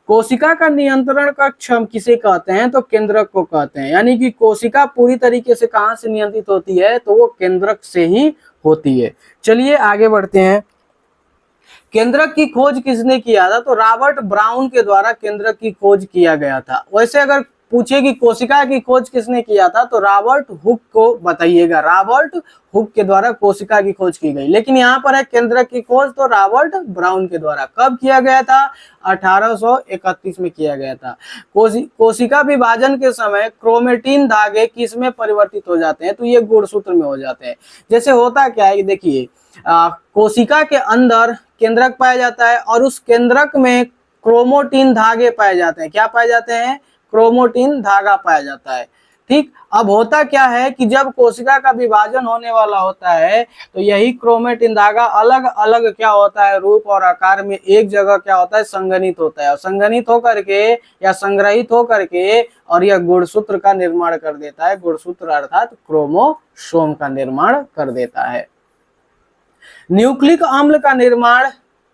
कोशिका का नियंत्रण कक्ष हम किसे कहते हैं? तो केंद्रक को कहते हैं। यानी कि कोशिका पूरी तरीके से कहां से नियंत्रित होती है? तो वो केंद्रक से ही होती है। चलिए आगे बढ़ते हैं। केंद्रक की खोज किसने किया था? तो रॉबर्ट ब्राउन के द्वारा केंद्रक की खोज किया गया था। वैसे अगर पूछे कि कोशिका की खोज किसने किया था तो रॉबर्ट हुक को बताइएगा। रॉबर्ट हुक के द्वारा कोशिका की खोज की गई, लेकिन यहाँ पर है केंद्रक की खोज तो रॉबर्ट ब्राउन के द्वारा। कब किया गया था? 1831 में किया गया था। कोशिका विभाजन के समय क्रोमेटिन धागे किस में परिवर्तित हो जाते हैं? तो ये गुणसूत्र में हो जाते हैं। जैसे होता क्या है, देखिए कोशिका के अंदर केंद्रक पाया जाता है और उस केंद्रक में क्रोमोटिन धागे पाए जाते हैं। क्या पाए जाते हैं? क्रोमोटिन धागा पाया जाता है। ठीक, अब होता क्या है कि जब कोशिका का विभाजन होने वाला होता है तो यही क्रोमेटिन धागा अलग अलग क्या होता है, रूप और आकार में एक जगह क्या होता है, संघनित होता है। और संघनित होकर के या संग्रहित होकर के और यह गुणसूत्र का निर्माण कर देता है। गुणसूत्र अर्थात क्रोमोसोम का निर्माण कर देता है। न्यूक्लिक अम्ल का निर्माण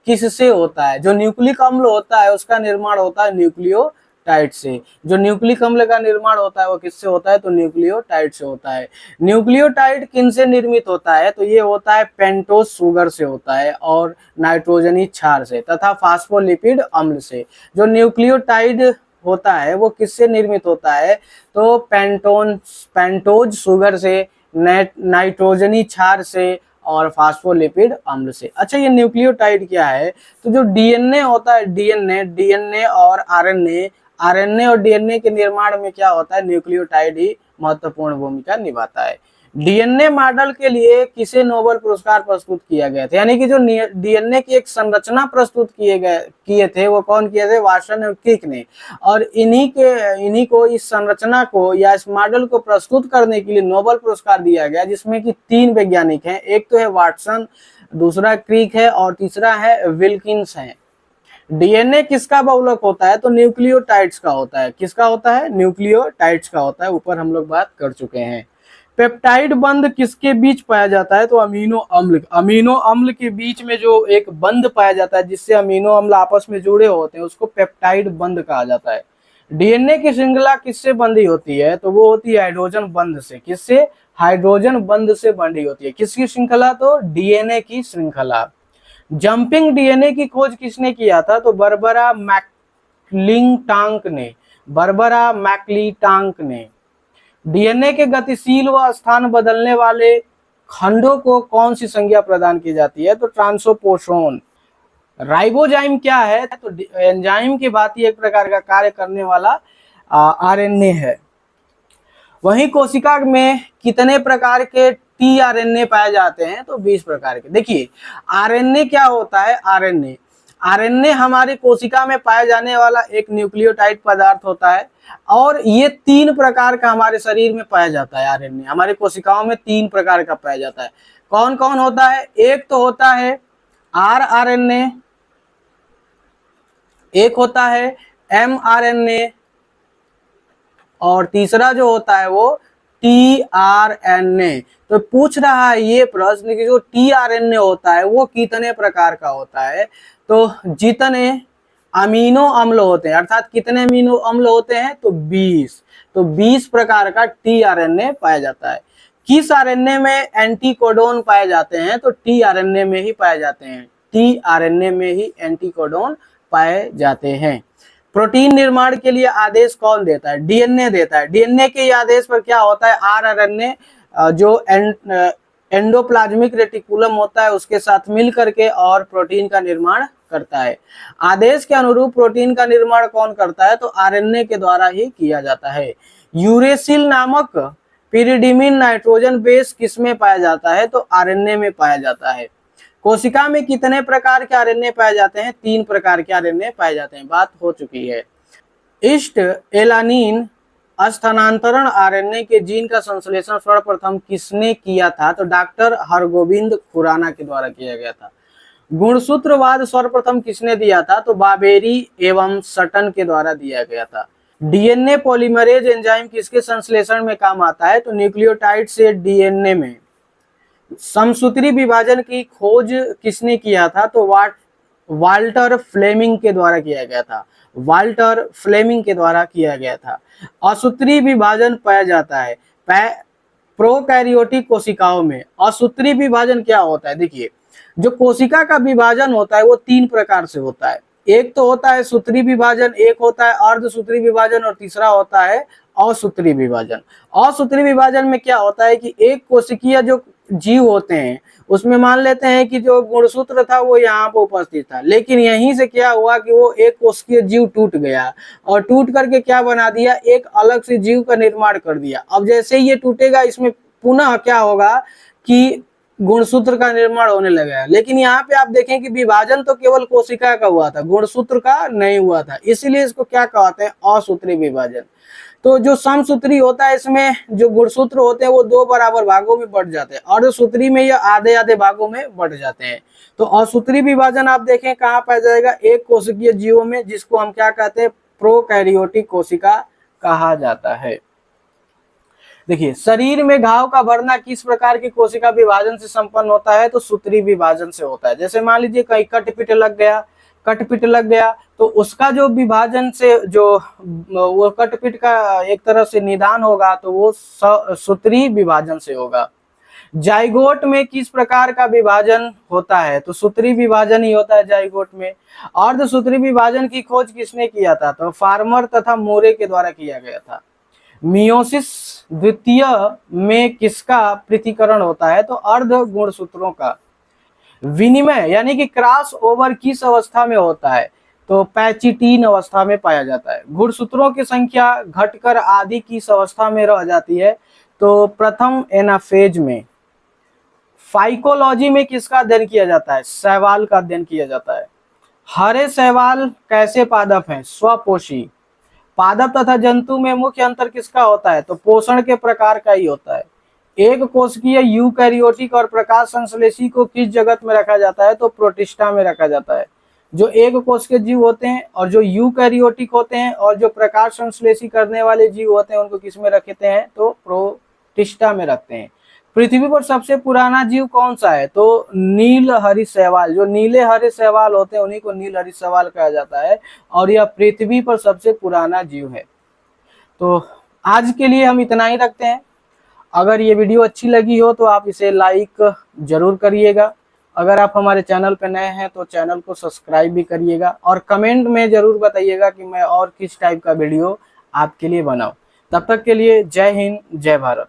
किससे होता है? जो न्यूक्लिक अम्ल होता है उसका निर्माण होता है न्यूक्लियोटाइड से। जो न्यूक्लिक अम्ल का निर्माण होता है वो किससे होता है? तो न्यूक्लियोटाइड से होता है। न्यूक्लियोटाइड किनसे निर्मित होता है? तो ये होता है पेंटोज शुगर से होता है और नाइट्रोजनी क्षार से तथा फास्फोलिपिड अम्ल से। जो न्यूक्लियोटाइड होता है वो किससे निर्मित होता है? तो पेंटोज शुगर से, नाइट्रोजनी क्षार से और फास्फोलिपिड अम्ल से। अच्छा, ये न्यूक्लियोटाइड क्या है? तो जो डीएनए होता है, डीएनए और आरएनए और डीएनए के निर्माण में क्या होता है? न्यूक्लियोटाइड ही महत्वपूर्ण भूमिका निभाता है। डीएनए मॉडल के लिए किसे नोबेल पुरस्कार प्रस्तुत किया गया था? यानी कि जो डीएनए की एक संरचना प्रस्तुत किए थे वो कौन किए थे? वाटसन और क्रिक ने। और इन्हीं को इस संरचना को या इस मॉडल को प्रस्तुत करने के लिए नोबेल पुरस्कार दिया गया, जिसमें कि 3 वैज्ञानिक हैं। एक तो है वाटसन, दूसरा क्रिक है और तीसरा है विल्किंस है। डीएनए किसका बहुलक होता है? तो न्यूक्लियोटाइड्स का होता है। किसका होता है? न्यूक्लियोटाइड्स का होता है। ऊपर हम लोग बात कर चुके हैं। पेप्टाइड बंध किसके बीच पाया जाता है? तो अमीनो अम्ल के बीच में जो एक बंध पाया जाता है जिससे अमीनो अम्ल आपस में जुड़े होते हैं उसको पेप्टाइड बंध कहा जाता है। डीएनए की श्रृंखला किससे बंधी होती है? तो वो होती है हाइड्रोजन बंध से। किससे? हाइड्रोजन बंध से बंधी होती है। किसकी श्रृंखला? तो डीएनए की श्रृंखला। जंपिंग डीएनए की खोज किसने किया था? तो बारबरा मैक्लिंटाक ने। डीएनए के गतिशील व स्थान बदलने वाले खंडों को कौन सी संज्ञा प्रदान की जाती है? तो ट्रांसपोसोन। राइबोजाइम क्या है? तो एंजाइम की भांति एक प्रकार का कार्य करने वाला आरएनए है। वहीं कोशिका में कितने प्रकार के टीआरएनए पाए जाते हैं? तो 20 प्रकार के। देखिए आरएनए क्या होता है? आरएनए हमारी कोशिका में पाए जाने वाला एक न्यूक्लियोटाइड पदार्थ होता है और ये 3 प्रकार का हमारे शरीर में पाया जाता है। आरएनए हमारी कोशिकाओं में 3 प्रकार का पाया जाता है। कौन कौन होता है? एक तो होता है आरआरएनए, एक होता है एमआरएनए और तीसरा जो होता है वो टीआरएनए। तो पूछ रहा है ये प्रश्न कि जो टीआरएनए होता है वो कितने प्रकार का होता है? तो जितने अमीनो अम्ल होते हैं, अर्थात कितने अमीनो अम्ल होते हैं? तो 20। तो 20 प्रकार का टीआरएनए पाया जाता है। किस आरएनए में एंटीकोडोन पाए जाते हैं? तो टीआरएनए में ही पाए जाते हैं। टीआरएनए में ही एंटीकोडोन पाए जाते हैं। प्रोटीन निर्माण के लिए आदेश कौन देता है? डीएनए देता है। डीएनए के आदेश पर क्या होता है? आरआरएनए जो एंडोप्लाज्मिक रेटिकुलम होता है उसके साथ मिल करके और प्रोटीन का निर्माण करता है। आदेश के अनुरूप प्रोटीन का निर्माण कौन करता है? तो आरएनए के द्वारा ही किया जाता है। यूरेसिल नामक पिरिडिमिन नाइट्रोजन बेस किसमें पाया जाता है? तो आरएनए में पाया जाता है। कोशिका में कितने प्रकार के आरएनए पाए जाते हैं? 3 प्रकार के आरएनए पाए जाते हैं। बात हो चुकी है। ईस्ट एलानिन स्थानांतरण आरएनए के जीन का संश्लेषण सर्वप्रथम किसने किया था? तो डॉक्टर हरगोविंद खुराना के द्वारा किया गया था। गुणसूत्रवाद सर्वप्रथम किसने दिया था? तो बाबेरी एवं सटन के द्वारा दिया गया था। डीएनए पॉलीमरेज एंजाइम किसके संश्लेषण में काम आता है? तो न्यूक्लियोटाइड से डीएनए में। समसूत्री विभाजन की खोज किसने किया था? तो वाल्टर फ्लेमिंग के द्वारा किया गया था। वाल्टर फ्लेमिंग के द्वारा किया गया था। असूत्री विभाजन पाया जाता है प्रोकैरियोटिक कोशिकाओं में। असूत्री विभाजन क्या होता है? देखिए जो कोशिका का विभाजन होता है वो 3 प्रकार से होता है। एक तो होता है सूत्री विभाजन, एक होता है अर्धसूत्री विभाजन और तीसरा होता है असूत्री विभाजन। असूत्री विभाजन में क्या होता है कि एक कोशिकीय जो जीव होते हैं उसमें मान लेते हैं कि जो गुणसूत्र था वो यहाँ पर उपस्थित था, लेकिन यहीं से क्या हुआ कि वो एक कोशिकीय जीव टूट गया और टूट करके क्या बना दिया? एक अलग से जीव का निर्माण कर दिया। अब जैसे ही ये टूटेगा इसमें पुनः क्या होगा कि गुणसूत्र का निर्माण होने लगा। लेकिन यहाँ पे आप देखें कि विभाजन तो केवल कोशिका का हुआ था, गुणसूत्र का नहीं हुआ था, इसीलिए इसको क्या कहते हैं? असूत्री विभाजन। तो जो समसूत्री होता है इसमें जो गुणसूत्र होते हैं वो 2 बराबर भागों में बढ़ जाते हैं। अर्धसूत्री में ये आधे आधे भागों में बढ़ जाते हैं। तो असूत्री विभाजन आप देखें कहाँ पाया जाएगा? एक कोशिकीय जीवों में, जिसको हम क्या कहते हैं? प्रोकैरियोटिक कोशिका कहा जाता है। देखिए शरीर में घाव का भरना किस प्रकार की कोशिका विभाजन से संपन्न होता है? तो सूत्री विभाजन से होता है। जैसे मान लीजिए कहीं कटपिट लग गया तो उसका जो विभाजन से जो वो कटपिट का एक तरह से निदान होगा तो वो सूत्री विभाजन से होगा। जाइगोट में किस प्रकार का विभाजन होता है? तो सूत्री विभाजन ही होता है जाइगोट में। अर्धसूत्री विभाजन की खोज किसने किया था? तो फार्मर तथा मोरे के द्वारा किया गया था। मियोसिस द्वितीय में किसका पृथक्करण होता है? तो अर्ध गुणसूत्रों का। विनिमय यानी कि क्रॉस ओवर किस अवस्था में होता है? तो पैचिटीन अवस्था में पाया जाता है। गुणसूत्रों की संख्या घटकर आधी किस अवस्था में रह जाती है? तो प्रथम एनाफेज में। फाइकोलॉजी में किसका अध्ययन किया जाता है? शैवाल का अध्ययन किया जाता है। हरे शैवाल कैसे पादप हैं? स्वपोषी। पादप तथा जंतु में मुख्य अंतर किसका होता है? तो पोषण के प्रकार का ही होता है। एक कोशिकीय यूकैरियोटिक और प्रकाश संश्लेषी को किस जगत में रखा जाता है? तो प्रोटिस्टा में रखा जाता है। जो एक कोशिकीय जीव होते हैं और जो यूकैरियोटिक होते हैं और जो प्रकाश संश्लेषी करने वाले जीव होते हैं उनको किस में रखते हैं? तो प्रोटिस्टा में रखते हैं। पृथ्वी पर सबसे पुराना जीव कौन सा है? तो नील हरी शैवाल। जो नीले हरे शैवाल होते हैं उन्हीं को नील हरी शैवाल कहा जाता है और यह पृथ्वी पर सबसे पुराना जीव है। तो आज के लिए हम इतना ही रखते हैं। अगर ये वीडियो अच्छी लगी हो तो आप इसे लाइक जरूर करिएगा। अगर आप हमारे चैनल पर नए हैं तो चैनल को सब्सक्राइब भी करिएगा और कमेंट में जरूर बताइएगा कि मैं और किस टाइप का वीडियो आपके लिए बनाऊं। तब तक के लिए जय हिंद, जय भारत।